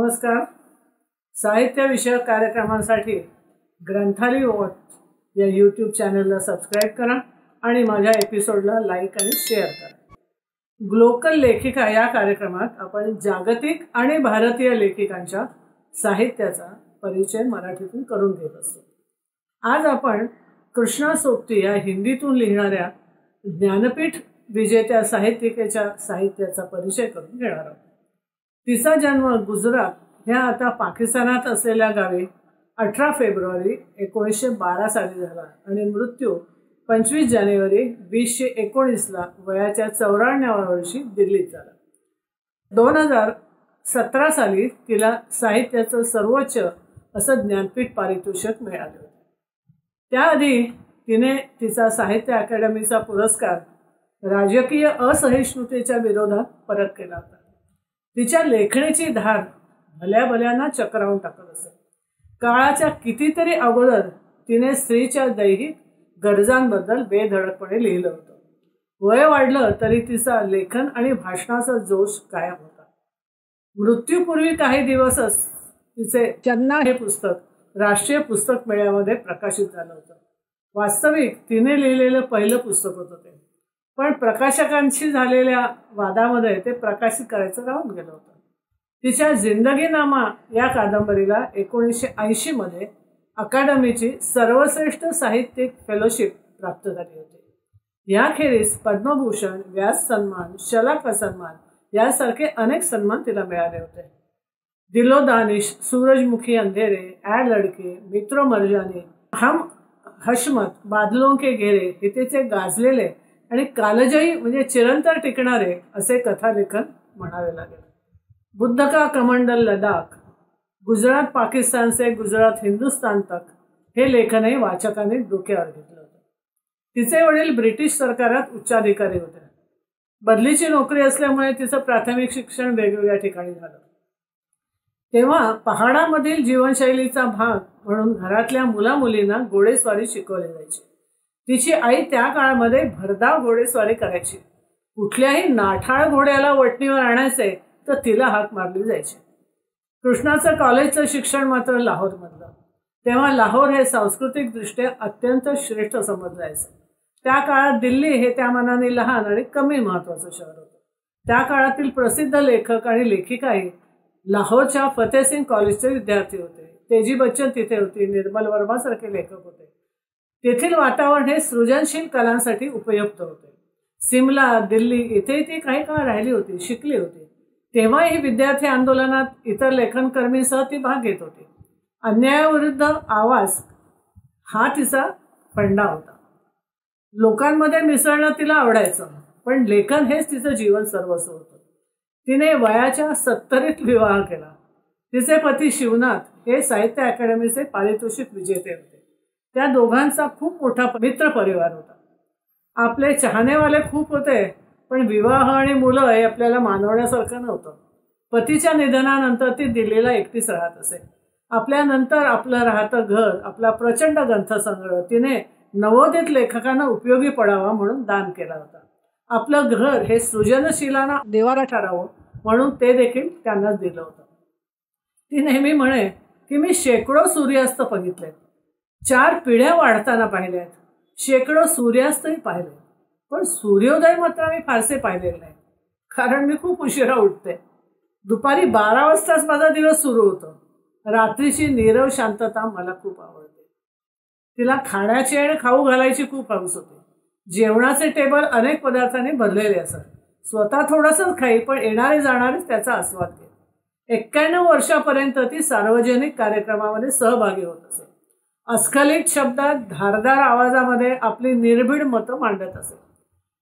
नमस्कार. साहित्य विषयक कार्यक्रमांसाठी ग्रंथालय वॉच या यूट्यूब चॅनलला सबस्क्राईब करा आणि माझ्या एपिसोडला लाईक आणि शेअर करा. ग्लोकल लेखिका या कार्यक्रमात आपण जागतिक आणि भारतीय लेखिकांच्या साहित्याचा परिचय मराठीतून करून घेत असतो. आज आपण कृष्णा सोबती या हिंदीतून लिहिणाऱ्या ज्ञानपीठ विजेत्या साहित्यिकेच्या साहित्याचा परिचय करून घेणार आहोत. तिचा जन्म गुजरात ह्या आता पाकिस्तानात असलेल्या गावी 18 फेब्रुवारी 1912 साली झाला आणि मृत्यू 25 जानेवारी 2019ला वयाच्या 94व्या वर्षी दिल्लीत झाला. 2017 साली तिला साहित्याचं सर्वोच्च असं ज्ञानपीठ पारितोषिक मिळाले होते. त्याआधी तिने तिचा साहित्य अकादमीचा पुरस्कार राजकीय असहिष्णुतेच्या विरोधात परत केला होता. तिच्या लेखणीची धार भल्याभल्यांना चक्रावून टाकत असे. काळाच्या कितीतरी अगोदर तिने स्त्रीच्या दैहिक गरजांबद्दल बेधडकपणे लिहिलं होतं. वय वाढलं तरी तिचा लेखन आणि भाषणाचा जोश कायम होता. मृत्यूपूर्वी काही दिवसच तिचे चन्ना हे पुस्तक राष्ट्रीय पुस्तक मेळ्यामध्ये प्रकाशित झालं होतं. वास्तविक तिने लिहिलेलं पहिलं पुस्तक होतं ते, पण प्रकाशकांशी झालेल्या वादामध्ये ते प्रकाशित करायचं राहून गेलं होतं. तिच्या जिंदगीनामा या कादंबरीला 1980 मध्ये अकादमीची सर्वश्रेष्ठ साहित्यिक फेलोशिप प्राप्त झाली होती. याखेरीज पद्मभूषण, व्यास सन्मान, शलाका सन्मान यासारखे अनेक सन्मान तिला मिळाले होते. दिलो दानिश, सूरजमुखी अंधेरे, ऐ लडके, मित्रो मर्जानी, हम हशमत, बादलों के घेरे हे तिचे गाजलेले आणि कालजयी म्हणजे चिरंतर टिकणारे असे कथालेखन म्हणावे लागेल. बुद्ध का कमंडल लडाख, गुजरात पाकिस्तान से गुजरात हिंदुस्तान तक हे लेखनही वाचकांनी डोक्यावर घेतलं होतं. तिचे वडील ब्रिटिश सरकारात उच्चाधिकारी होते. बदलीची नोकरी असल्यामुळे तिचं प्राथमिक शिक्षण वेगवेगळ्या ठिकाणी झालं. तेव्हा पहाडामधील जीवनशैलीचा भाग म्हणून घरातल्या मुलामुलींना घोडेस्वारी शिकवली जायची. तिची आई त्या काळामध्ये भरधाव घोडेस्वारी करायची. कुठल्याही नाठाळ घोड्याला वटणीवर आणायचे तर तिला हाक मारली जायची. कृष्णाचं कॉलेजचं शिक्षण मात्र लाहोरमधलं. तेव्हा लाहोर हे सांस्कृतिकदृष्ट्या अत्यंत श्रेष्ठ समजलं जायचं. त्या काळात दिल्ली हे त्या मानाने लहान आणि कमी महत्त्वाचं शहर होतं. त्या काळातील प्रसिद्ध लेखक आणि लेखिकाही लाहोरच्या फतेहसिंग कॉलेजचे विद्यार्थी होते. तेजी बच्चन तिथे होती, निर्मल वर्मासारखे लेखक होते. तेथील वातावरण हे सृजनशील कलांसाठी उपयुक्त होते. सिमला, दिल्ली इथे ती काही काळ राहिली होती, शिकली होती. तेव्हाही विद्यार्थी आंदोलनात इतर लेखनकर्मींसह ती भाग घेत होती. अन्यायाविरुद्ध आवाज हा तिचा फंडा होता. लोकांमध्ये मिसळणं तिला आवडायचं, पण लेखन हेच तिचं जीवन सर्वस्व होतं. तिने वयाच्या 70त विवाह केला. तिचे पती शिवनाथ हे साहित्य अकादमीचे पारितोषिक विजेते होते. त्या दोघांचा खूप मोठा मित्र परिवार होता. आपले चाहनेवाले खूप होते, पण विवाह आणि मुलं हे आपल्याला मानवण्यासारखं नव्हतं. पतीच्या निधनानंतर ती दिल्लीला एकटीच राहत असे. आपल्यानंतर आपलं राहतं घर, आपला प्रचंड ग्रंथसंग्रह तिने नवोदित लेखकांना उपयोगी पडावा म्हणून दान केला होता. आपलं घर हे सृजनशीलांना देवारा ठरावं म्हणून ते देखील त्यांनाच दिलं होतं. ती नेहमी म्हणे की मी शेकडो सूर्यास्त बघितले, 4 पिढ्या वाढताना पाहिल्यात, शेकडो सूर्यास्तही पाहिले, पण सूर्योदय मात्र मी फारसे पाहिलेले नाही, कारण मी खूप उशिरा उठते. दुपारी 12 वाजताच माझा दिवस सुरू होतो. रात्रीची नीरव शांतता मला खूप आवडते. तिला खाण्याची आणि खाऊ घालायची खूप हौस होती. जेवणाचे टेबल अनेक पदार्थांनी भरलेले असत. स्वतः थोडंसंच खाई, पण येणारे जाणारेच त्याचा आस्वाद घेत. 91 वर्षापर्यंत ती सार्वजनिक कार्यक्रमामध्ये सहभागी होत असे. अस्खलित शब्दात धारदार आवाजामध्ये आपली निर्भीड मतं मांडत असे.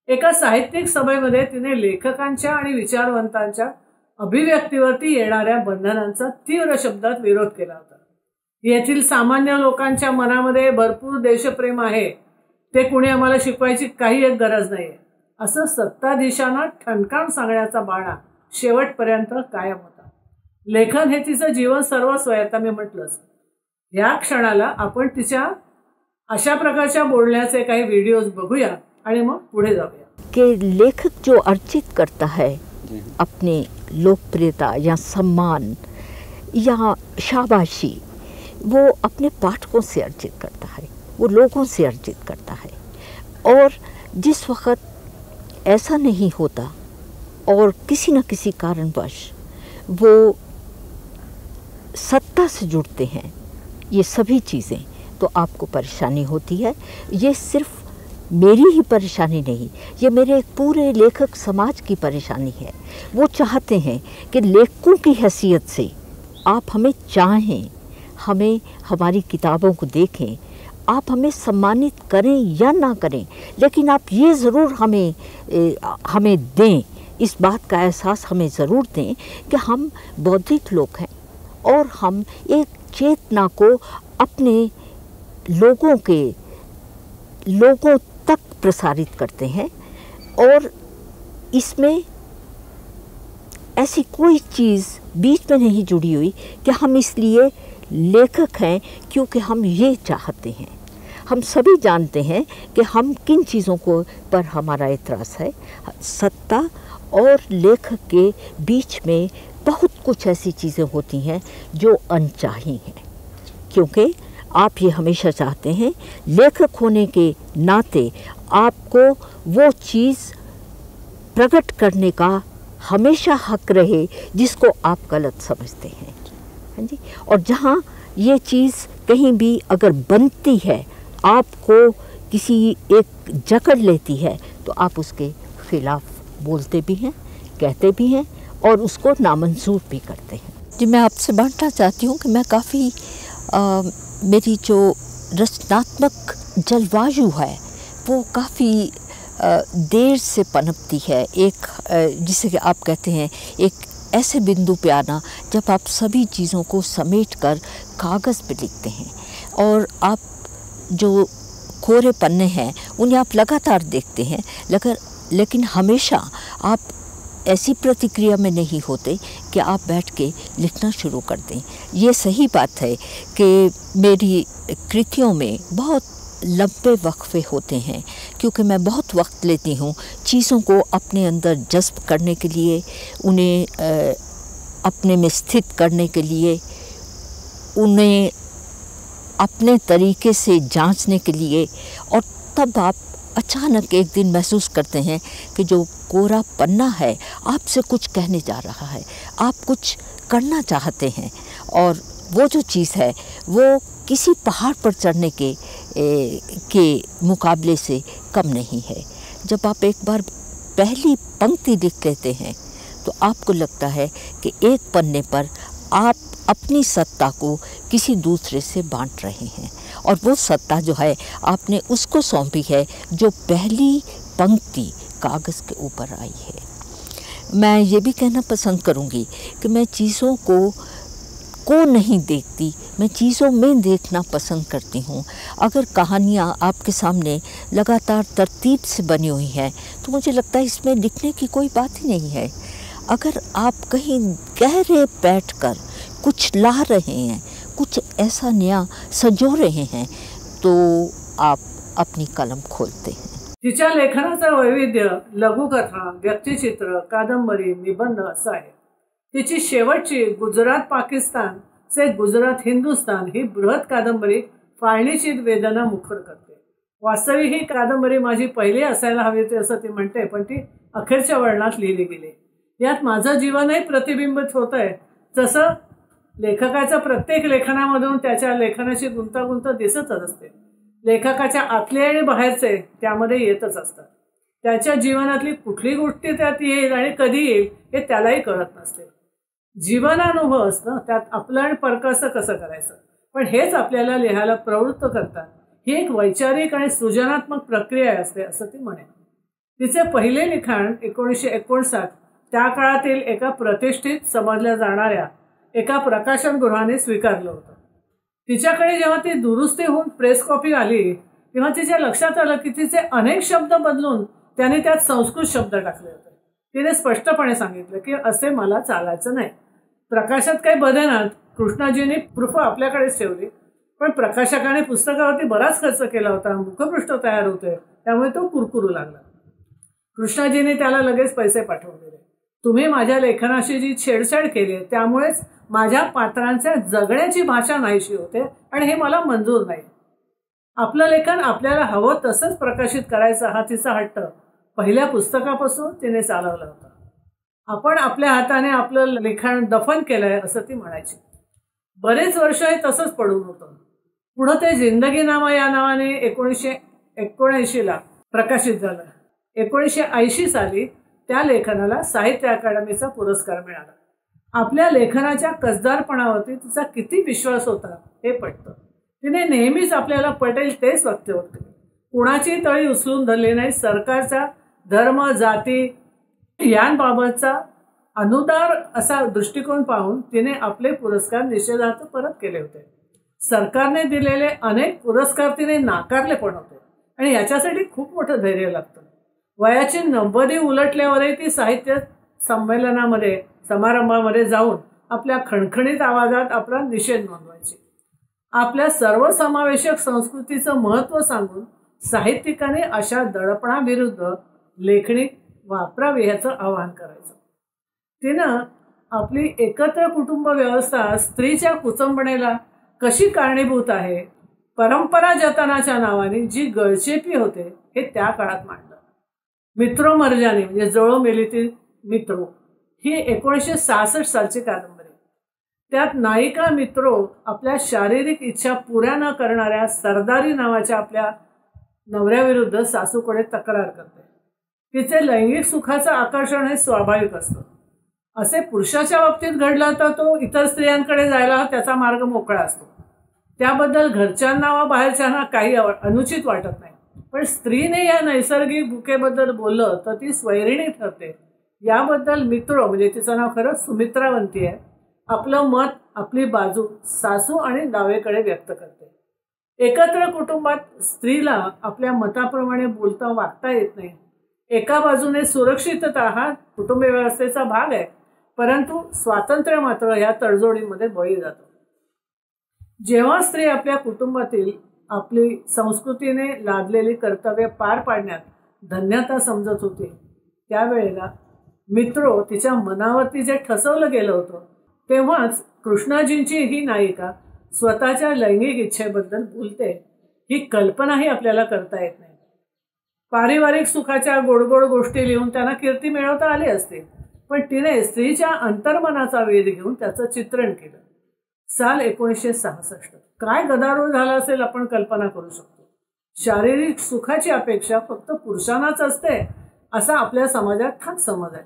एका साहित्यिक सभेमध्ये तिने लेखकांच्या आणि विचारवंतांच्या अभिव्यक्तीवरती येणाऱ्या बंधनांचा तीव्र शब्दात विरोध केला होता. येथील सामान्य लोकांच्या मनामध्ये भरपूर देशप्रेम आहे, ते कुणी आम्हाला शिकवायची काही एक गरज नाही असं सत्ताधीशांना ठणकावून सांगण्याचा बाणा शेवटपर्यंत कायम होता. लेखन हे तिचं जीवन सर्वस्व आहे आता मी म्हटलंच. या क्षणाला आपण तिच्या अशा प्रकारच्या बोलण्याचे काही व्हिडिओज बघूया आणि मग पुढे जाऊया. कि लेखक जो अर्जित करता है अपनी लोकप्रियता या सम्मान या शाबाशी वो अपने पाठकों से अर्जित करता है, वो लोगों से अर्जित करता है। और जिस वक्त ऐसा नहीं होता और किसी न किसी कारणवश वो सत्ता से जुड़ते हैं, ये सभी चीज़ें, तो आपको परेशानी होती है। ये सिर्फ मेरी ही परेशानी नहीं, ये मेरे पूरे लेखक समाज की परेशानी है। वो चाहते हैं कि लेखकों की हैसियत से आप हमें चाहें, हमें हमारी किताबों को देखें, आप हमें सम्मानित करें या ना करें, लेकिन आप ये ज़रूर हमें दें, इस बात का एहसास हमें ज़रूर दें कि हम बौद्धिक लोग हैं और हम एक चेतना को अपने लोगों तक प्रसारित करते हैं। और इसमें ऐसी कोई चीज़ बीच में नहीं जुड़ी हुई कि हम इसलिए लेखक हैं क्योंकि हम ये चाहते हैं। हम सभी जानते हैं कि हम किन चीज़ों को पर हमारा एतराज़ है। सत्ता और लेखक के बीच में बहुत कुछ ऐसी चीज़ें होती हैं जो अनचाही हैं, क्योंकि आप ये हमेशा चाहते हैं लेखक होने के नाते आपको वो चीज़ प्रकट करने का हमेशा हक रहे जिसको आप गलत समझते हैं। हाँ जी। और जहाँ ये चीज़ कहीं भी अगर बनती है, आपको किसी एक जकड़ लेती है, तो आप उसके खिलाफ बोलते भी हैं, कहते भी हैं और उसको नामंजूर भी करते हैं। जी, मैं आपसे बांटना चाहती हूँ कि मैं काफ़ी मेरी जो रचनात्मक जलवायु है वो काफ़ी देर से पनपती है। एक जिसे कि आप कहते हैं एक ऐसे बिंदु पे आना जब आप सभी चीज़ों को समेट कर कागज़ पे लिखते हैं और आप जो कोरे पन्ने हैं उन्हें आप लगातार देखते हैं, लेकिन हमेशा आप ऐसी प्रतिक्रिया में नहीं होते कि आप बैठ के लिखना शुरू कर दें। ये सही बात है कि मेरी कृतियों में बहुत लंबे वक्फे होते हैं, क्योंकि मैं बहुत वक्त लेती हूँ चीज़ों को अपने अंदर जज्ब करने के लिए, उन्हें अपने में स्थित करने के लिए, उन्हें अपने तरीके से जांचने के लिए। और तब आप अचानक एक दिन महसूस करते हैं कि जो कोरा पन्ना है आपसे कुछ कहने जा रहा है, आप कुछ करना चाहते हैं, और वो जो चीज़ है वो किसी पहाड़ पर चढ़ने के मुकाबले से कम नहीं है। जब आप एक बार पहली पंक्ति लिख लेते हैं तो आपको लगता है कि एक पन्ने पर आप अपनी सत्ता को किसी दूसरे से बांट रहे हैं, और वो सत्ता जो है आपने उसको सौंपी है जो पहली पंक्ति कागज़ के ऊपर आई है। मैं ये भी कहना पसंद करूँगी कि मैं चीज़ों को नहीं देखती, मैं चीज़ों में देखना पसंद करती हूँ। अगर कहानियाँ आपके सामने लगातार तरतीब से बनी हुई हैं तो मुझे लगता है इसमें लिखने की कोई बात ही नहीं है। अगर आप कहीं गहरे बैठकर कुछ ला रहे हैं, कुछ ऐसा नया संजो रहे हैं, तो आप अपनी कलम खोलते हैं। तिच्या लेखनाचं वैविध्य लघुकथा, व्यक्तिचित्र, कादंबरी, निबंध असं आहे। तिची शेवटची गुजरात पाकिस्तान से गुजरात हिंदुस्तान ही बृहत कादंबरी फाळणीची वेदना मुखर करते। वास्तविक ही कादंबरी माझी पहिली असायला हवी होती असं ती म्हणते, पण ती अखेरच्या वळणात लिहिली गेली। यात माझं जीवनही प्रतिबिंबित होतंय। जसं लेखकाच्या प्रत्येक लेखनामधून त्याच्या लेखनाची गुंतागुंत दिसतच असते। लेखकाच्या आतले आणि बाहेरचे त्यामध्ये येतच असतात। त्याच्या जीवनातली कुठली गोष्ट त्यात येईल आणि कधी येईल हे त्यालाही कळत नसते। जीवनानुभव असतं, त्यात आपलं आणि परकाचं कसं करायचं, पण हेच आपल्याला लिहायला प्रवृत्त करतात। ही एक वैचारिक आणि सृजनात्मक प्रक्रिया असते असं ती म्हणे। तिचे पहिले लिखाण 1959 त्या काळातील एका प्रतिष्ठित समजल्या जाणाऱ्या एका प्रकाशनगृहाने स्वीकारलं होतं। तिच्याकडे जेव्हा ती दुरुस्ती होऊन प्रेस कॉपी आली तेव्हा तिच्या लक्षात आलं की तिचे अनेक शब्द बदलून त्याने त्यात संस्कृत शब्द टाकले होते। तिने स्पष्टपणे सांगितलं की असे मला चालायचं नाही। प्रकाशात काही बदनात कृष्णाजींनी प्रूफ आपल्याकडेच ठेवली, पण प्रकाशकाने पुस्तकावरती बराच खर्च केला होता, मुखपृष्ठ तयार होते, त्यामुळे तो कुरकुरू लागला। कृष्णाजींनी त्याला लगेच पैसे पाठवून दिले। तुम्ही माझ्या लेखनाशी जी छेडछाड केली त्यामुळेच माझ्या पात्रांच्या जगण्याची भाषा नाहीशी होते आणि हे मला मंजूर नाही. आपलं लेखन आपल्याला हवं तसंच प्रकाशित करायचं हा तिचा हट्ट पहिल्या पुस्तकापासून तिने चालवला होता. आपण आपल्या हाताने आपलं लेखन दफन केलंय असं ती म्हणायची. बरेच वर्ष हे तसंच पडून होतं. पुढं ते जिंदगीनामा या नावाने 1979ला प्रकाशित झालं. 1980 साली त्या लेखनाला साहित्य अकादमीचा पुरस्कार मिळाला. आपल्या लेखनाच्या कसदारपणावरती तिचा किती विश्वास होता हे पटतं. तिने नेहमीच आपल्याला पटेल तेच वक्तव्य केले. कुणाची तळी उचलून धरली नाही. सरकारचा धर्म जाती यांबाबतचा अनुदार असा दृष्टिकोन पाहून तिने आपले पुरस्कार निषेधार्थ परत केले होते. सरकारने दिलेले अनेक पुरस्कार तिने नाकारले पण होते आणि याच्यासाठी खूप मोठं धैर्य लागतं. वयाची 90 उलटल्यावरही ती साहित्य संमेलनामध्ये समारंभामध्ये जाऊन आपल्या खणखणीत आवाजात आपला निषेध नोंदवायची. आपल्या सर्वसमावेशक संस्कृतीचं महत्त्व सांगून साहित्यिकाने अशा दडपणाविरुद्ध लेखणी वापरावी ह्याचं आवाहन करायचं. तिनं आपली एकत्र कुटुंब व्यवस्था स्त्रीच्या कुचंबणेला कशी कारणीभूत आहे, परंपरा जतनाच्या नावाने जी गळचेपी होते हे त्या काळात मांडलं. मित्रो मर्जानी म्हणजे जळो मेली ती मित्रो ही 1966 सालची कादंबरी. त्यात नायिका मित्रो आपल्या शारीरिक इच्छा पुऱ्या न करणाऱ्या सरदारी नावाच्या आपल्या नवऱ्याविरुद्ध सासूकडे तक्रार करते. तिचे लैंगिक सुखाचं आकर्षण हे स्वाभाविक असतं. असे पुरुषाच्या बाबतीत घडलं तर तो इतर स्त्रियांकडे जायला त्याचा मार्ग मोकळा असतो. त्याबद्दल घरच्यांना वा बाहेरच्यांना काही अनुचित वाटत नाही. पण स्त्रीने या नैसर्गिक भुकेबद्दल बोललं तर ती स्वैरिणी ठरते. याबद्दल मित्रो म्हणजे तिचं नाव खरं सुमित्रावंती आहे, आपलं मत आपली बाजू सासू आणि नावेकडे व्यक्त करते. एकत्र कुटुंबात स्त्रीला आपल्या मताप्रमाणे बोलता वागता येत नाही. एका बाजूने सुरक्षितता हा कुटुंब व्यवस्थेचा भाग आहे, परंतु स्वातंत्र्य मात्र या तडजोडीमध्ये बळी जातो. जेव्हा स्त्री आपल्या कुटुंबातील आपली संस्कृतीने लादलेली कर्तव्य पार पाडण्यात धन्यता समजत होती, त्यावेळेला मित्रो तिच्या मनावरती जे ठसवलं गेलं होतं तेव्हाच कृष्णाजींची ही नायिका स्वतःच्या लैंगिक इच्छेबद्दल बोलते ही कल्पनाही आपल्याला करता येत नाही. पारिवारिक सुखाच्या गोडगोड गोष्टी लिहून त्यांना कीर्ती मिळवता आली असते, पण तिने स्त्रीच्या अंतर्मनाचा वेध घेऊन त्याचं चित्रण केलं. साल 1966 काय गदारोळ झाला असेल आपण कल्पना करू शकतो. शारीरिक सुखाची अपेक्षा फक्त पुरुषांनाच असते असा आपल्या समाजात ठाम समज आहे.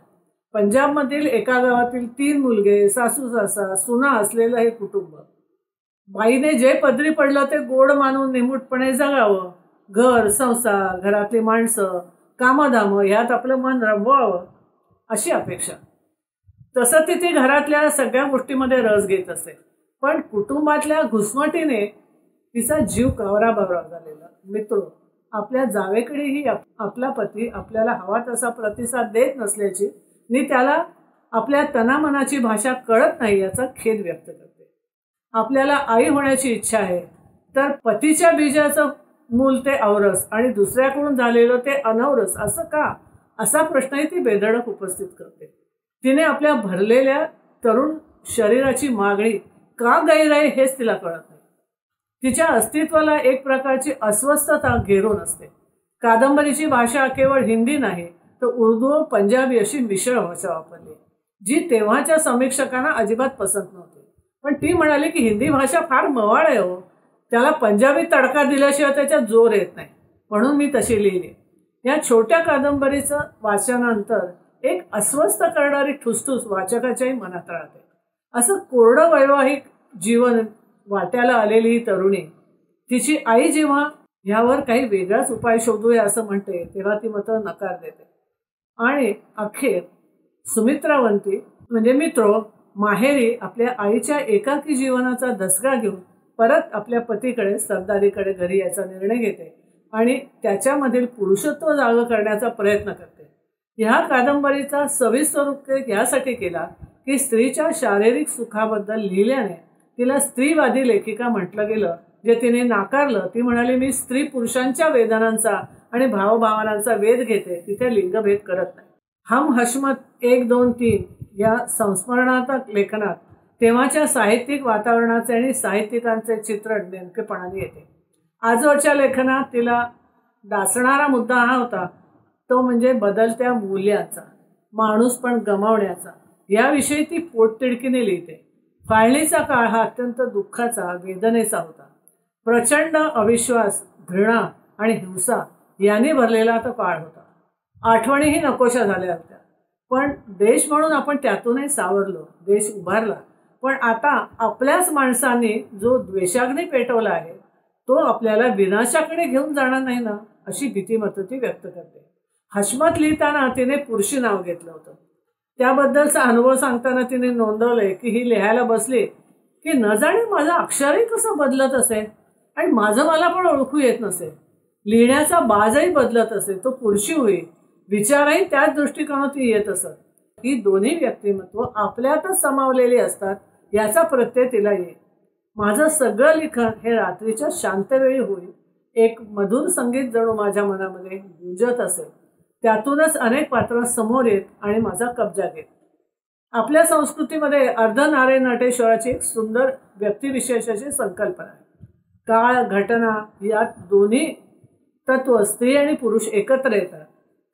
पंजाबमधील एका गावातील 3 मुलगे, सासू सासा, सुना असलेलं हे कुटुंब. बाईने जे पदरी पडलं ते गोड मानून निमूटपणे जगावं. घर, संसार, घरातली माणसं, कामधामं ह्यात आपलं मन रमवावं अशी अपेक्षा. तसं ती घरातल्या सगळ्या गोष्टीमध्ये रस घेत असे, पण कुटुंबातल्या घुसमटीने तिचा जीव कावराबावरा झालेला. मित्रो आपल्या जावेकडेही आपला पती आपल्याला हवा तसा प्रतिसाद देत नसल्याची आणि त्याला आपल्या तनामनाची भाषा कळत नाही याचा खेद व्यक्त करते. आपल्याला आई होण्याची इच्छा आहे तर पतीच्या बीजाचं मूल ते औरस आणि दुसऱ्याकडून झालेलं ते अनौरस असं का, असा प्रश्नही ती बेधडक उपस्थित करते. तिने आपल्या भरलेल्या तरुण शरीराची मागणी का गैर आहे हेच तिला कळत नाही. तिच्या अस्तित्वाला एक प्रकारची अस्वस्थता घेरून असते. कादंबरीची भाषा केवळ हिंदी नाही तर उर्दू व पंजाबी अशी मिश्र भाषा वापरली, जी तेव्हाच्या समीक्षकांना अजिबात पसंत नव्हती. पण ती म्हणाली की हिंदी भाषा फार मवाळ आहे हो, त्याला पंजाबी तडका दिल्याशिवाय त्याच्यात जोर येत नाही, म्हणून मी तशी लिहिली. या छोट्या कादंबरीचं वाचनानंतर एक अस्वस्थ करणारी ठुसठुस वाचकाच्याही मनात राहते. असं कोरडं वैवाहिक जीवन वाट्याला आलेली ही तरुणी तिची आई जेव्हा ह्यावर काही वेगळाच उपाय शोधूया असं म्हणते तेव्हा ती मात्र नकार देते. आणि अखेर सुमित्रावंती म्हणजे मित्रो माहेरी आपल्या आईच्या एकाकी जीवनाचा धसका घेऊन परत आपल्या पतीकडे सरदारीकडे घरी यायचा निर्णय घेते आणि त्याच्यामधील पुरुषत्व जागं करण्याचा प्रयत्न करते. ह्या कादंबरीचा सविस्तर उल्लेख यासाठी केला की स्त्रीच्या शारीरिक सुखाबद्दल लिहिल्याने तिला स्त्रीवादी लेखिका म्हटलं गेलं, जे तिने नाकारलं. ती म्हणाली मी स्त्री पुरुषांच्या वेदनांचा आणि भावभावनांचा वेध घेते, तिथे लिंगभेद करत नाही. हम हशमत 1, 2, 3 या संस्मरणात्मक लेखनात तेव्हाच्या साहित्यिक वातावरणाचे आणि साहित्यिकांचे चित्रण नेमकेपणाने येते. आजवरच्या लेखनात तिला डासणारा मुद्दा हा होता तो म्हणजे बदलत्या मूल्यांचा, माणूस पण गमावण्याचा. याविषयी ती पोटतिडकीने लिहिते. फाळणीचा काळ हा अत्यंत दुःखाचा, वेदनेचा होता. प्रचंड अविश्वास, घृणा आणि हिंसा यांनी भरलेला तो काळ होता. आठवणीही नकोशा झाल्या होत्या. पण देश म्हणून आपण त्यातूनही सावरलो, देश उभारला. पण आता आपल्याच माणसांनी जो द्वेषाग्नी पेटवला आहे तो आपल्याला विनाशाकडे घेऊन जाणार नाही ना, अशी भीती मात्र ती व्यक्त करते. हशमत लिहिताना तिने पुरुषी नाव घेतलं होतं. त्याबद्दलचा अनुभव सांगताना तिने नोंदवलंय की ही लिहायला बसली की न जाणे माझं अक्षरही कसं बदलत असेल आणि माझं मला पण ओळखू येत नसेल. लिहिण्याचा बाजही बदलत असेल, तो पुरुषी होईल. विचारही त्याच दृष्टिकोनातून येत असत. ही दोन्ही व्यक्तिमत्व आपल्यातच समावलेली असतात याचा प्रत्यय तिला येईल. माझं सगळं लिखाण हे रात्रीच्या शांतवेळी होईल. एक मधुर संगीत जणू माझ्या मनामध्ये गुंजत असेल. त्यातूनच अनेक पात्र समोर येत आणि माझा कब्जा घेत. आपल्या संस्कृतीमध्ये अर्धनारे नटेश्वराची एक सुंदर व्यक्तिविशेषाची संकल्पना आहे. काळ, घटना यात दोन्ही तत्व स्त्री आणि पुरुष एकत्र येतात.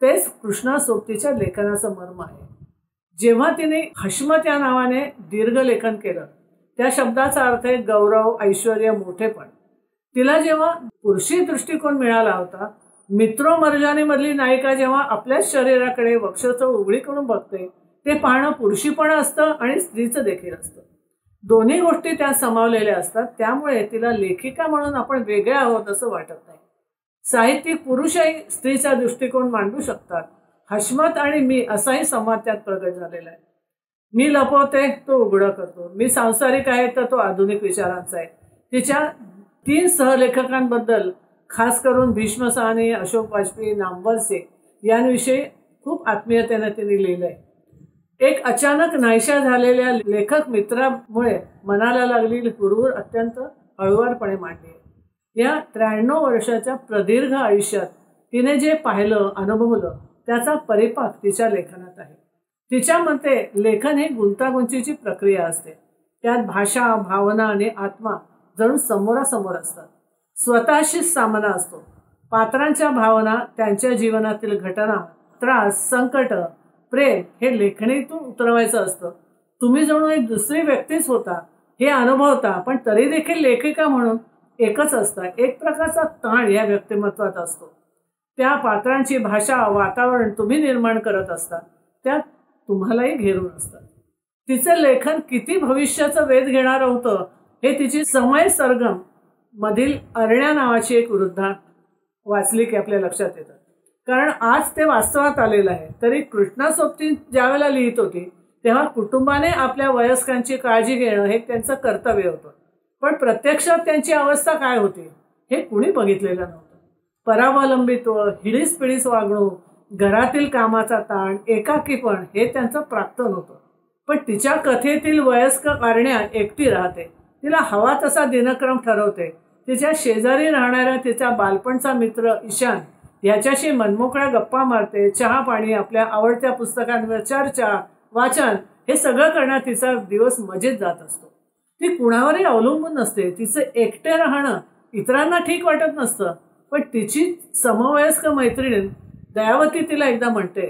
तेच कृष्णा सोबतीच्या लेखनाचं मर्म आहे. जेव्हा तिने हशमत या नावाने दीर्घ लेखन केलं त्या शब्दाचा अर्थ आहे गौरव, ऐश्वर्य, मोठेपण. तिला जेव्हा पुरुषी दृष्टिकोन मिळाला होता, मित्रो मर्जानीमधली नायिका जेव्हा आपल्याच शरीराकडे वक्षस्थळ उघडी करून बघते ते पाहणं पुरुषीपण असतं आणि स्त्रीचं देखील असतं. दोन्ही गोष्टी त्यात समावलेल्या असतात. त्यामुळे तिला लेखिका म्हणून आपण वेगळ्या आहोत असं वाटत नाही. साहित्यिक पुरुषही स्त्रीचा दृष्टिकोन मांडू शकतात. हशमत आणि मी असाही संवाद त्यात प्रगट झालेला आहे. मी लपवते, तो उघडं करतो. मी सांसारिक आहे तर तो आधुनिक विचारांचा आहे. तिच्या 3 सहलेखकांबद्दल खास करून भीष्म साहनी, अशोक वाजपेयी, नामवर शेख यांविषयी खूप आत्मीयतेने तिने लिहिलंय. एक अचानक नाहीशा झालेल्या लेखक मित्रामुळे मनाला लागलेली हुरहुर अत्यंत हळुवारपणे मांडली आहे. या 93 वर्षाच्या प्रदीर्घ आयुष्यात तिने जे पाहिलं, अनुभवलं त्याचा परिपाक तिच्या लेखनात आहे. तिच्या मते लेखन ही गुंतागुंतीची प्रक्रिया असते. त्यात भाषा, भावना आणि आत्मा जणू समोरासमोर असतात. स्वतःशीच सामना असतो. पात्रांच्या भावना, त्यांच्या जीवनातील घटना, त्रास, संकट, प्रेम हे लेखणीतून उतरवायचं असतं. तुम्ही जणू एक दुसरी व्यक्तीच होता हे अनुभवता, पण तरी देखील लेखिका म्हणून एकच असता. एक प्रकारचा ताण या व्यक्तिमत्वात असतो. त्या पात्रांची भाषा, वातावरण तुम्ही निर्माण करत असता, त्यात तुम्हालाही घेरून असतात. तिचं लेखन किती भविष्याचं वेध घेणारं होतं हे तिची समय सरगम मधील अरण्या नावाची एक वृद्धा वाचली की आपल्या लक्षात येतं. कारण आज ते वास्तवात आलेलं आहे. तरी कृष्णा सोबती ज्यावेळेला लिहित होती तेव्हा कुटुंबाने आपल्या वयस्कांची काळजी घेणं हे त्यांचं कर्तव्य होतं. पण प्रत्यक्षात त्यांची अवस्था काय होती हे कुणी बघितलेलं नव्हतं. परावलंबित्व, हिडीस वागणूक, घरातील कामाचा ताण, एकाकीपण हे त्यांचं प्राक्तन होतं. पण तिच्या कथेतील वयस्क अरण्या एकटी राहते. तिला हवा तसा दिनक्रम ठरवते. तिच्या शेजारी राहणाऱ्या तिचा बालपणचा मित्र ईशान याच्याशी मनमोकळ्या गप्पा मारते. चहा पाणी, आपल्या आवडत्या पुस्तकांवर चर्चा, वाचन हे सगळं करण्यात तिचा दिवस मजेत जात असतो. ती कुणावरही अवलंबून नसते. तिचं एकटे राहणं इतरांना ठीक वाटत नसतं. पण तिची समवयस्क मैत्रीण दयावती तिला एकदा म्हणते,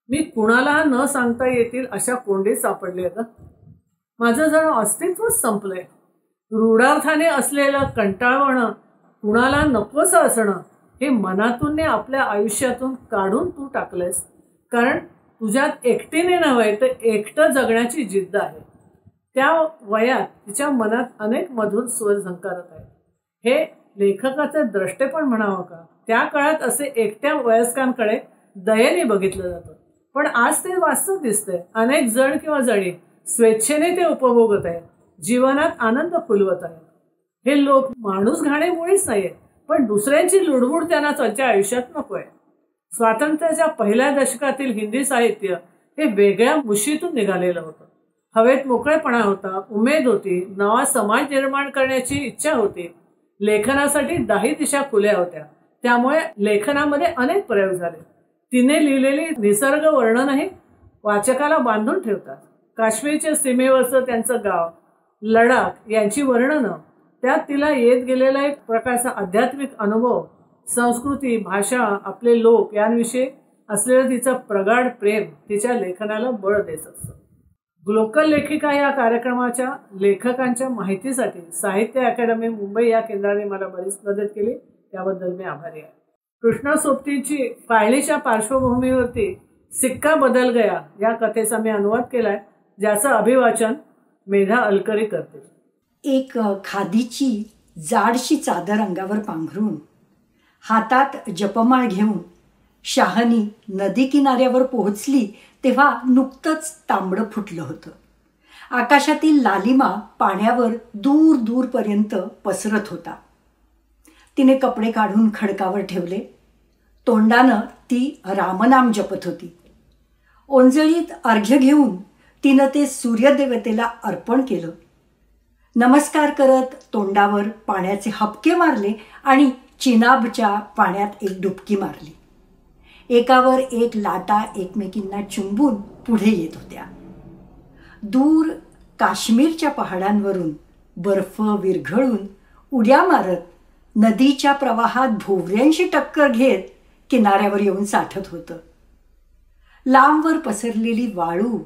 मी कुणाला न सांगता येतील अशा कोंडीत सापडले ग. माझं जणू अस्तित्वच संपलंय. रूढार्थाने असलेलं कंटाळवणं, कुणाला नकोसं असणं हे मनातून आपल्या आयुष्यातून काढून तू टाकलंयस. कारण तुझ्यात एकटीने नव्हे तर एकटं जगण्याची जिद्द आहे. त्या वयात तिच्या मनात अनेक मधुर स्वर झंकारत आहेत. हे लेखकाचे द्रष्टेपण म्हणावं का? त्या काळात असे एकट्या वयस्कांकडे दयेने बघितलं जातं. पण आज ते वास्तव दिसतंय. अनेक जण किंवा जणी स्वेच्छेने ते उपभोगत आहेत. जीवनात आनंद फुलवत आहेत. हे लोक माणूस घाणेमुळेच नाहीये, पण दुसऱ्यांची लुडबुड त्यांना त्यांच्या आयुष्यात नको आहे. स्वातंत्र्याच्या पहिल्या दशकातील हिंदी साहित्य हे वेगळ्या मुशीतून निघालेलं होतं. हवेत मोकळेपणा होता, उमेद होती, नवा समाज निर्माण करण्याची इच्छा होती. लेखनासाठी 10 दिशा खुल्या होत्या. त्यामुळे लेखनामध्ये अनेक प्रयोग झाले. तिने लिहिलेली निसर्ग वर्णनही वाचकाला बांधून ठेवतात. काश्मीरच्या सीमेवरचं त्यांचं गाव, लडाख यांची वर्णनं, त्यात तिला येत गेलेला एक प्रकारचा आध्यात्मिक अनुभव, संस्कृती, भाषा, आपले लोक यांविषयी असलेलं तिचं प्रगाढ प्रेम तिच्या लेखनाला बळ देत असतं. लोकल लेखिका या कार्यक्रमाच्या लेखकांच्या माहितीसाठी साहित्य अकादमी मुंबई या केंद्राने मला बरीच मदत केली, त्याबद्दल मी आभारी आहे. कृष्णा सोबतीची फाळणीच्या पार्श्वभूमीवरती सिक्का बदल गया या कथेचा मी अनुवाद केलाय, ज्याचं अभिवाचन मेधा अलकरी करते. एक खादीची जाडशी चादर अंगावर पांघरून हातात जपमाळ घेऊन शहाणी नदी किनाऱ्यावर पोहोचली तेव्हा नुकतंच तांबडं फुटलं होतं. आकाशातील लालिमा पाण्यावर दूर दूरपर्यंत पसरत होता. तिने कपडे काढून खडकावर ठेवले. तोंडानं ती रामनाम जपत होती. ओंजळीत अर्घ्य घेऊन तिनं ते सूर्यदेवतेला अर्पण केलं. नमस्कार करत तोंडावर पाण्याचे हपके मारले आणि चिनाबच्या पाण्यात एक डुबकी मारली. एकावर एक लाटा एकमेकींना चुंबून पुढे येत होत्या. दूर काश्मीरच्या पहाडांवरून बर्फ विरघळून उड्या मारत नदीच्या प्रवाहात भोवऱ्यांशी टक्कर घेत किनाऱ्यावर येऊन साठत होतं. लांबवर पसरलेली वाळू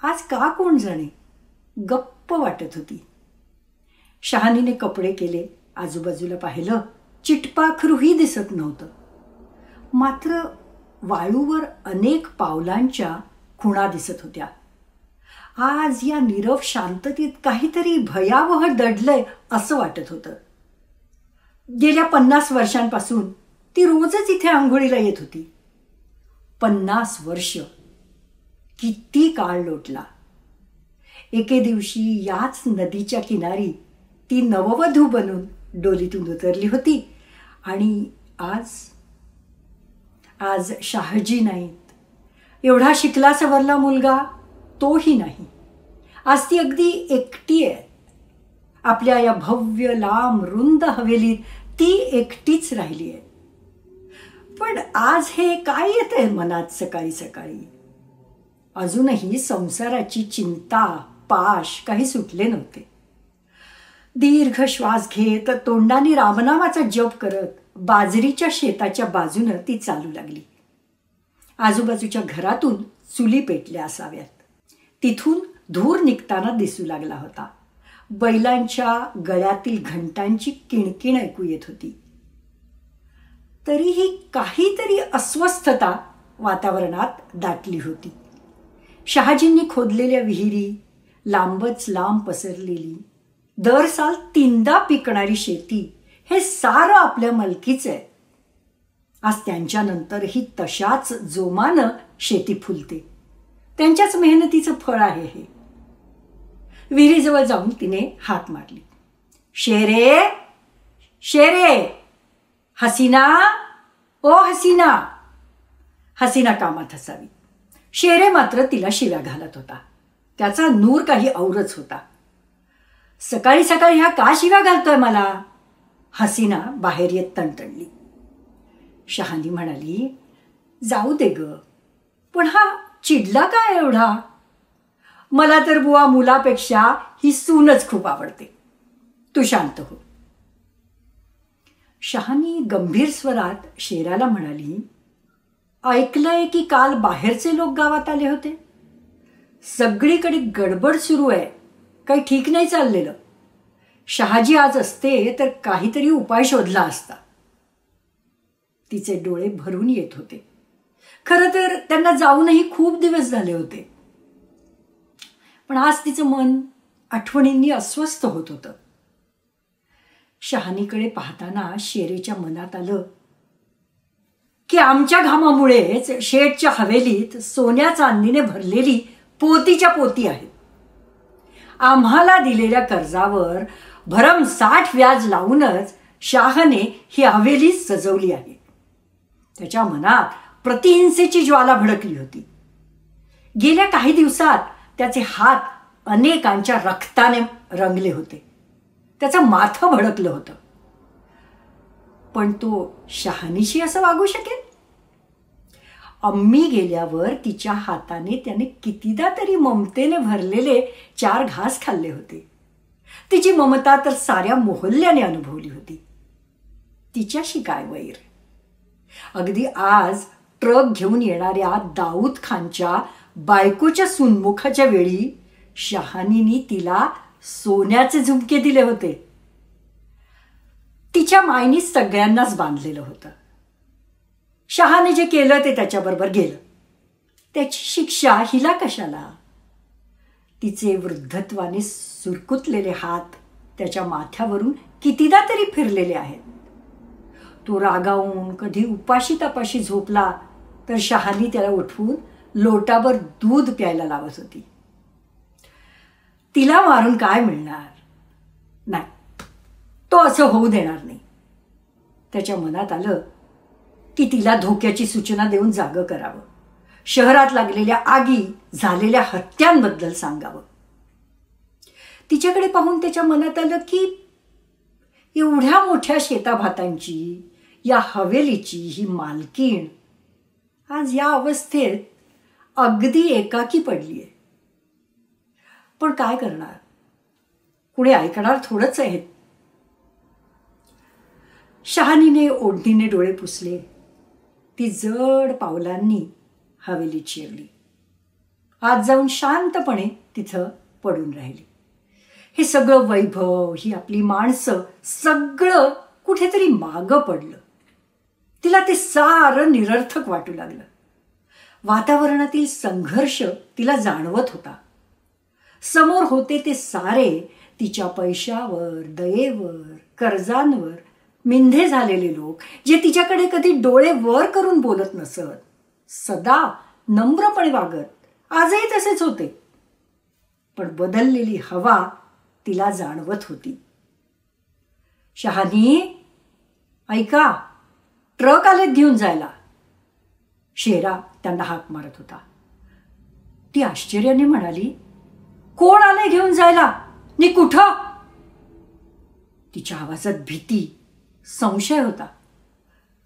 आज का कोण जाणे गप्प वाटत होती. शहाणीने कपडे केले. आजूबाजूला पाहिलं, चिटपाखरूही दिसत नव्हतं. मात्र वाळूवर अनेक पावलांच्या खुणा दिसत होत्या. आज या नीरव शांततेत काहीतरी भयावह दडलंय असं वाटत होतं. गेल्या 50 वर्षांपासून ती रोजच इथे आंघोळीला येत होती. 50 वर्ष, किती काळ लोटला. एके दिवशी याच नदीच्या किनारी ती नववधू बनून डोलीतून उतरली होती आणि आज शहाजी नाहीत. एवढा शिकला सवरला मुलगा तोही नाही. आज ती अगदी एकटी आहे. आपल्या या भव्य लांब रुंद हवेलीत ती एकटीच राहिली आहे. पण आज हे काय येतंय मनात सकाळी सकाळी. अजूनही संसाराची चिंता पाश काही सुटले नव्हते. दीर्घ श्वास घेत तोंडाने रामनामाचा जप करत बाजरीच्या शेताच्या बाजूनं ती चालू लागली. आजूबाजूच्या घरातून चुली पेटल्या असाव्यात. तिथून धूर निघताना दिसू लागला होता. बैलांच्या गळ्यातील घंटांची किणकिण ऐकू येत होती. तरीही काहीतरी अस्वस्थता वातावरणात दाटली होती. शहाजींनी खोदलेल्या विहिरी, लांबच लांब पसरलेली, दर साल 3दा पिकणारी शेती, हे सारं आपल्या मालकीचं आहे. आज त्यांच्यानंतरही तशाच जोमानं शेती फुलते. त्यांच्याच मेहनतीचं फळ आहे हे. विहिरीजवळ जाऊन तिने हाक मारली. शेरे, शेरे, हसीना, ओ हसीना. हसीना कामात हसावी. शेरे मात्र तिला शिव्या घालत होता. त्याचा नूर काही औरच होता. सकाळी सकाळी ह्या का शिव्या घालतोय मला. हसीना बाहेर येत तणतणली. शहाणी म्हणाली, जाऊ दे ग, पण हा चिडला का एवढा. मला तर बुवा मुलापेक्षा ही सूनच खूप आवडते. तू शांत हो. शहाणी गंभीर स्वरात शेराला म्हणाली, ऐकलंय की काल बाहेरचे लोक गावात आले होते. सगळीकडे गडबड सुरू आहे. काही ठीक नाही चाललेलं. शहाजी आज असते तर काहीतरी उपाय शोधला असता. तिचे डोळे भरून येत होते. खरं तर त्यांना जाऊनही खूप दिवस झाले होते. पण आज तिचं मन आठवणींनी अस्वस्थ होत होतं. शहाणीकडे पाहताना शेरेच्या मनात आलं की आमच्या घामामुळेच शेठच्या हवेलीत सोन्या चांदीने भरलेली पोतीच्या पोती आहेत. आम्हाला दिलेल्या कर्जावर भरमसाठ व्याज लावूनच शाहने ही हवेली सजवली आहे. त्याच्या मनात प्रतिहिंसेची ज्वाला भडकली होती. गेल्या काही दिवसात त्याचे हात अनेकांच्या रक्ताने रंगले होते. त्याचं माथं भडकलं होतं. पण तो शहाणीशी असं वागू शकेल. अम्मी गेल्यावर तिच्या हाताने त्याने कितीदा तरी ममतेने भरलेले 4 घास खाल्ले होते. तिची ममता तर साऱ्या मोहल्ल्याने अनुभवली होती. तिच्याशी काय वैर. अगदी आज ट्रक घेऊन येणाऱ्या दाऊद खानच्या बायकोच्या सुनमुखाच्या वेळी शहानीने तिला सोन्याचे झुमके दिले होते. तिच्या मायनी सगळ्यांनाच बांधलेलं होतं. शहाने जे केलं ते त्याच्याबरोबर गेलं. त्याची शिक्षा हिला कशाला. तिचे वृद्धत्वाने सुरकुतलेले हात त्याच्या माथ्यावरून कितीदा तरी फिरलेले आहेत. तो रागावून कधी उपाशी तापाशी झोपला तर शहानी त्याला उठवून लोटाभर दूध प्यायला लावत होती. तिला मारून काय मिळणार. नाही, तो असं होऊ देणार नाही. त्याच्या मनात आलं की तिला धोक्याची सूचना देऊन जागं करावं. शहरात लागलेल्या आगी, झालेल्या हत्यांबद्दल सांगावं. तिच्याकडे पाहून त्याच्या मनात आलं की एवढ्या मोठ्या शेताभातांची, या हवेलीची ही मालकीण आज या अवस्थेत अगदी एकाकी पडली आहे. पण काय करणार. कुणी ऐकणार थोडंच आहेत. शहानीने ओढणीने डोळे पुसले. ती जड पावलांनी हवेलीत शिरली. आज जाऊन शांतपणे तिथं पडून राहिली. हे सगळं वैभव, ही आपली माणसं, सगळं कुठेतरी मागं पडलं. तिला ते सारं निरर्थक वाटू लागलं. वातावरणातील संघर्ष तिला जाणवत होता. समोर होते ते सारे तिच्या पैशावर, दयेवर, कर्जांवर मिंधे झालेले लोक, जे तिच्याकडे कधी डोळे वर करून बोलत नसत, सदा नम्रपणे वागत. आजही तसेच होते. पण बदललेली हवा तिला जाणवत होती. शहानी, ऐका, ट्रक आलेत घेऊन जायला. शेरा त्यांना हाक मारत होता. ती आश्चर्याने म्हणाली, कोण आले घेऊन जायला नि कुठं. तिच्या आवाजात भीती, संशय होता.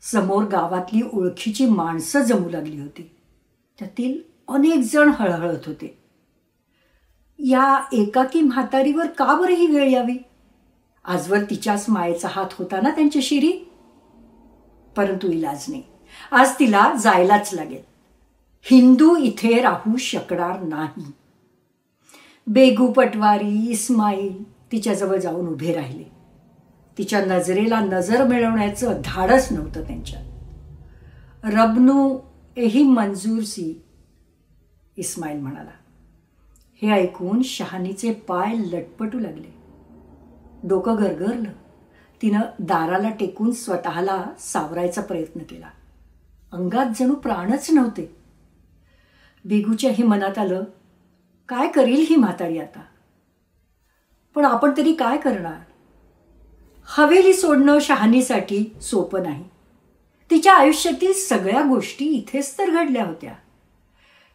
समोर गावातली ओळखीची माणसं जमू लागली होती. त्यातील अनेक जण हळहळत होते. या एकाकी म्हातारीवर का बरं ही वेळ यावी. आजवर तिच्याच मायेचा हात होता ना त्यांच्या शिरी. परंतु इलाज नाही. आज तिला जायलाच लागेल. हिंदू इथे राहू शकणार नाही. बेगू, पटवारी, इस्माईल तिच्याजवळ जाऊन उभे राहिले. तिच्या नजरेला नजर मिळवण्याचं धाडस नव्हतं त्यांच्यात. रबनू एही मंजूर सी, इस्माईल म्हणाला. हे ऐकून शहानीचे पाय लटपटू लागले. डोकं गरगरलं. तिनं दाराला टेकून स्वतःला सावरायचा प्रयत्न केला. अंगात जणू प्राणच नव्हते. बेगूच्याही मनात आलं, काय करील ही म्हातारी आता. पण आपण तरी काय करणार. हवेली सोडणं शहानीसाठी सोपं नाही. तिच्या आयुष्यातील सगळ्या गोष्टी इथेच तर घडल्या होत्या.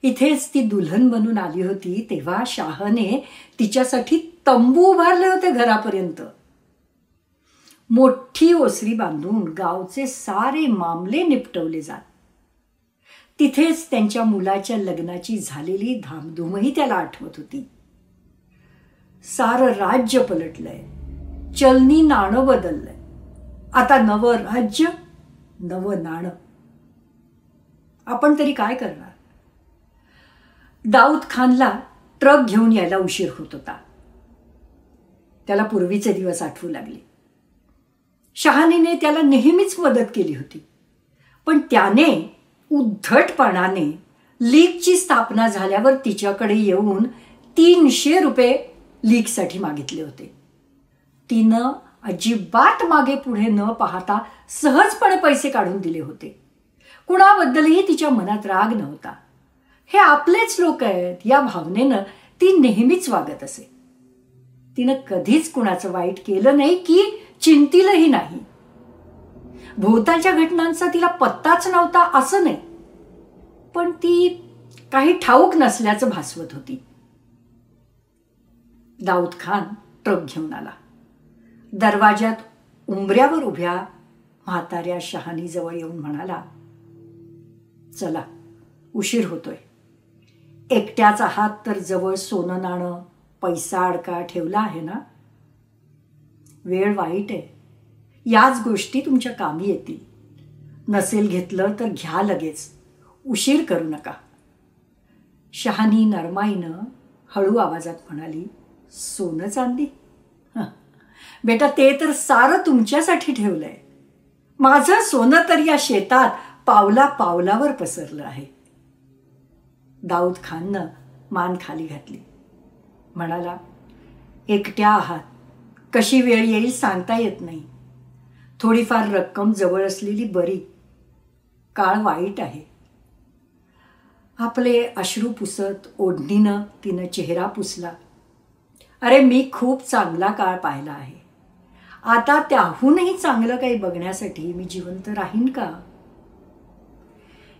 इथेच ती दुल्हन बनून आली होती तेव्हा शाहने तिच्यासाठी तंबू उभारले होते घरापर्यंत. मोठी ओसरी बांधून गावचे सारे मामले निपटवले जात. तिथेच त्यांच्या मुलाच्या लग्नाची झालेली धामधूमही त्याला आठवत होती. सारं राज्य पलटलंय. चलनी नाणं बदललंय. आता नवं राज्य, नवं नाणं. आपण तरी काय करणार. दाऊद खानला ट्रक घेऊन यायला उशीर होत होता. त्याला पूर्वीचे दिवस आठवू लागले. शहानीने त्याला नेहमीच मदत केली होती. पण त्याने उद्धटपणाने लीगची स्थापना झाल्यावर तिच्याकडे येऊन 300 रुपये लीगसाठी मागितले होते. तिनं अजिबात मागे पुढे न पाहता सहजपणे पैसे काढून दिले होते. कुणाबद्दलही तिच्या मनात राग नव्हता. हे आपलेच लोक आहेत या भावनेनं ती नेहमीच वागत असे. तिनं कधीच कुणाचं वाईट केलं नाही की चिंतिलंही नाही. भोवतालच्या घटनांचा तिला पत्ताच नव्हता असं नाही. पण ती काही ठाऊक नसल्याचं भासवत होती. दाऊद खान ट्रक घेऊन आला. दरवाजात उंबऱ्यावर उभ्या म्हाताऱ्या शहानीजवळ येऊन म्हणाला, चला उशीर होतोय. एकट्याच आहात तर जवळ सोनं नाणं पैसा अडका ठेवला आहे ना. वेळ वाईट आहे. याच गोष्टी तुमच्या कामी येतील. नसेल घेतलं तर घ्या लगेच. उशीर करू नका. शहाणी नरमाईनं हळू आवाजात म्हणाली, सोनं चांदी? बेटा, ते तर सारं तुमच्यासाठी ठेवलंय. माझं सोनं तर या शेतात पावला पावलावर पसरलं आहे. दाऊद खाननं मान खाली घातली. म्हणाला, एकट्या आहात. कशी वेळ येईल सांगता येत नाही. थोडीफार रक्कम जवळ असलेली बरी. काळ वाईट आहे. आपले अश्रू पुसत ओढणीनं तिनं चेहरा पुसला. अरे, मी खूप चांगला काळ पाहिला आहे. आता त्याहूनही चांगलं काही बघण्यासाठी मी जिवंत राहीन का?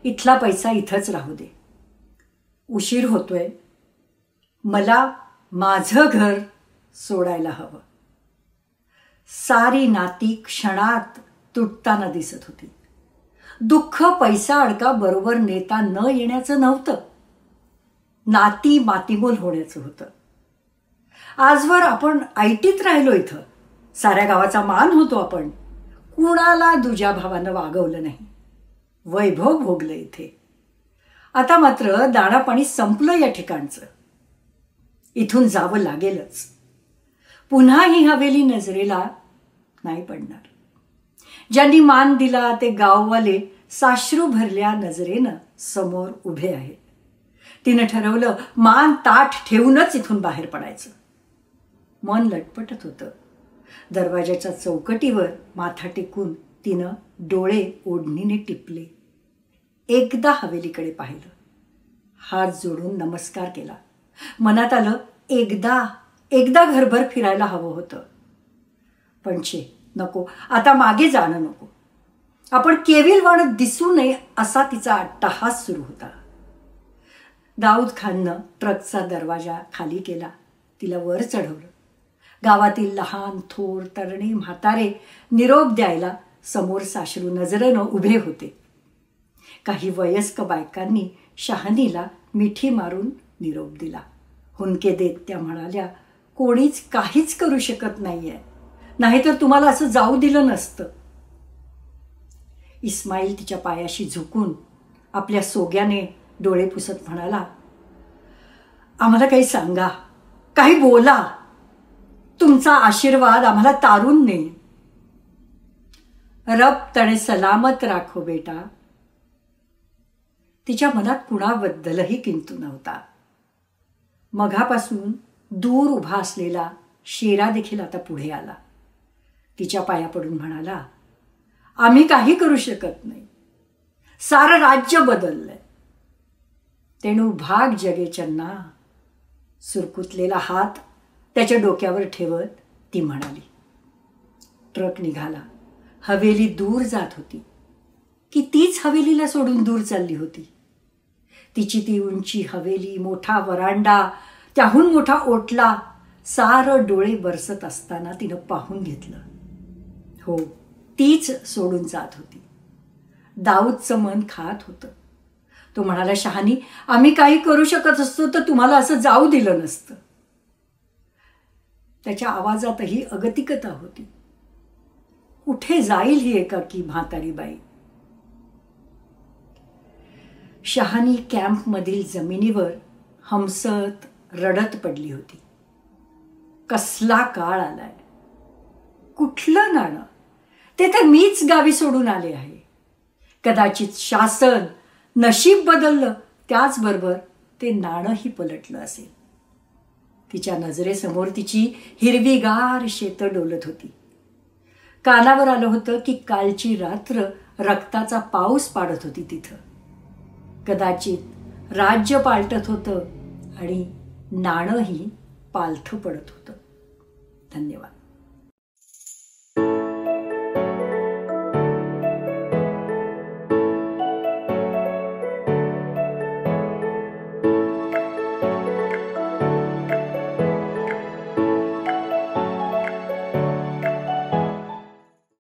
इथला पैसा इथंच राहू दे. उशीर होतोय. मला माझं घर सोडायला हवं. सारी नाती क्षणात तुटताना दिसत होती. दुःख पैसा अडका बरोबर नेता न येण्याचं नव्हतं. नाती मातीमोल होण्याचं होतं. आजवर आपण ऐटीत राहिलो. इथं साऱ्या गावाचा मान होतो आपण. कुणाला दुजा भावानं वागवलं नाही. वैभव भोगलं इथे. आता मात्र दाणापाणी संपलं या ठिकाणचं. इथून जावं लागेलच. पुन्हा ही हवेली नजरेला नाही पडणार. ज्यांनी मान दिला ते गाववाले साश्रू भरल्या नजरेनं समोर उभे आहेत. तिनं ठरवलं, मान ताठ ठेवूनच इथून बाहेर पडायचं. मन लटपटत होतं. दरवाजाच्या चौकटीवर माथा टेकून तिनं डोळे ओढणीने टिपले. एकदा हवेलीकडे पाहिलं. हात जोडून नमस्कार केला. मनात आलं, एकदा घरभर फिरायला हवं होतं. पण नको, आता मागे जाणं नको. आपण केविलवाणत दिसू नये असा तिचा अट्टाहास सुरू होता. दाऊद खाननं ट्रकचा दरवाजा खाली केला. तिला वर चढवलं. गावातील लहान थोर तरणे म्हातारे निरोप द्यायला समोर साश्रू नजरेनं उभे होते. काही वयस्क बायकांनी शहाणीला मिठी मारून निरोप दिला. हुंदके देत त्या म्हणाल्या, कोणीच काहीच करू शकत नाहीये. नाहीतर तुम्हाला असं जाऊ दिलं नसतं. इस्माईल तिच्या पायाशी झुकून आपल्या सोग्याने डोळे पुसत म्हणाला, आम्हाला काही सांगा, काही बोला. तुमचा आशीर्वाद आम्हाला तारून नेईल. रब तणे सलामत राखो बेटा. तिच्या मनात कुणाबद्दलही किंतु नव्हता. मघापासून दूर उभा असलेला शेरा देखील आता पुढे आला. तिच्या पाया पडून म्हणाला, आम्ही काही करू शकत नाही. सारं राज्य बदललंय. तेणू भाग जगे चन्ना. सुरकुतलेला हात त्याच्या डोक्यावर ठेवत ती म्हणाली. ट्रक निघाला. हवेली दूर जात होती की तीच हवेलीला सोडून दूर चालली होती. तिची ती उंची हवेली, मोठा वरांडा, त्याहून मोठा ओटला, सारं डोळे बरसत असताना तिनं पाहून घेतलं. हो, तीच सोडून जात होती. दाऊदचं मन खात होतं. तो म्हणाला, शहाणी, आम्ही काही करू शकत असतो तर तुम्हाला असं जाऊ दिलं नसतं. त्याच्या आवाजातही अगतिकता होती. कुठे जाईल ही एकाकी म्हातारी बाई? शहाणी कॅम्पमधील जमिनीवर हमसत रडत पडली होती. कसला काळ आलाय. कुठलं नाणं? ते तर मीच गावी सोडून आले आहे. कदाचित शासन, नशीब बदललं, त्याचबरोबर ते नाणंही पलटलं असेल. तिच्या नजरेसमोर तिची हिरवीगार शेतं डोलत होती. कानावर आलं होतं की कालची रात्र रक्ताचा पाऊस पाडत होती तिथं. कदाचित राज्य पालटत होतं आणि नाणंही पालथं पडत होतं. धन्यवाद.